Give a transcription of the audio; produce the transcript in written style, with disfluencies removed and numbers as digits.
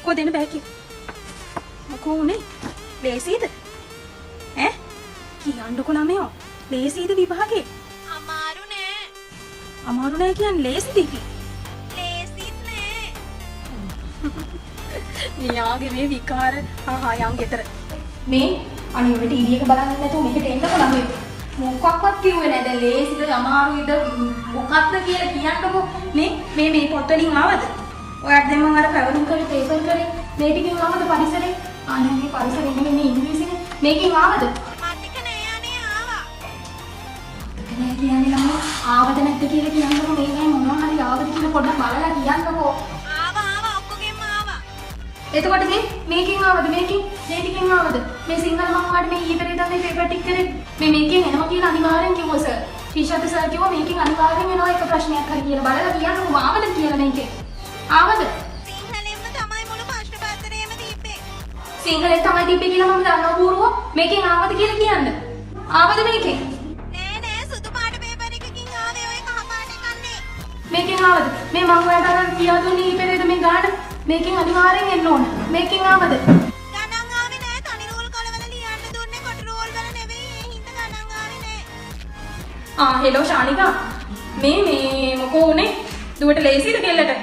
මොකෝ දෙන්න බෑ කි. මොකෝ උනේ? ලේසිද? ඈ? කියන්නකො ළමයෝ. ලේසිද විභාගේ? අමාරු නෑ. අමාරු නෑ කියන්නේ ලේසිද කි? ලේසිත් නෑ. නියාගේ මේ විකාර යන් ගෙදර. මේ අනේ ඔය ටීවී එක බලන්න නැතුව මේකට එන්නකො ළමයෝ. මොකක්වත් කිව්වේ නෑ. දැන් ලේසිද අමාරුයිද මොකක්ද කියලා කියන්නකො. මේ පොත් වලින් ආවද? ඔයාට දැන් මම අර පැවරුම් කරේ පේපර් කරේ මේ ටිකෙන් ආවද පරිසරේ? අනේ මේ පරිසරේ නෙමෙයි මේ ඉංග්‍රීසිනේ. මේකෙන් ආවද? මතික නෑ අනේ ආවා. නෑ කියන්නේ ළමයි ආවද නැද්ද කියලා කියන්නකො. මේකයි මොනවා හරි ආවද කියලා පොඩ්ඩක් බලලා කියන්නකො. ආවා ඔක්කොගෙම ආවා. එතකොට මේකෙන් ආවද මේ ටිකෙන් ආවද? මේ සිංහල මම ඔයාලට මේ ඊපෙරේ තමයි පේපර් ටික කරේ. මේකෙන් එනවා කියලා අනිවාර්යෙන් කිව්වා සර්. ටීචර්ට සර් කිව්වා මේකෙන් අනිවාර්යෙන් එනවා එක ප්‍රශ්නයක් හරි කියලා බලලා කියන්නකො ආවද කියලා මේකෙන්. ආවද? සිංහලෙන්ම තමයි මුළු ප්‍රශ්න පත්‍රයේම දීපේ. සිංහලෙන් තමයි දීපේ කියලා මම දන්නවා පූර්ව. මේකෙන් ආවද කියලා කියන්න. ආවද මේකෙන්? නෑ සුදු පාට පේපර් එකකින් ආවේ ඔය කහ පාට එකක් නේ. මේකෙන් ආවද? මේ මම ඔයාලට අර කියා දුන්නේ ඊපෙරේද මේ ගාන? මේකෙන් අනිවාර්යෙන් එන්න ඕන. මේකෙන් ආවද? ගණන් ආවේ නෑ තනි රූල් කොලවල ලියන්න දුන්නේ කොට රූල් වල නෙවෙයි ඒ හින්දා ගණන් ආවේ නෑ. හෙලෝ ශානිකා. මේ මොකෝ උනේ? දුවට ලේසිද කෙල්ලට?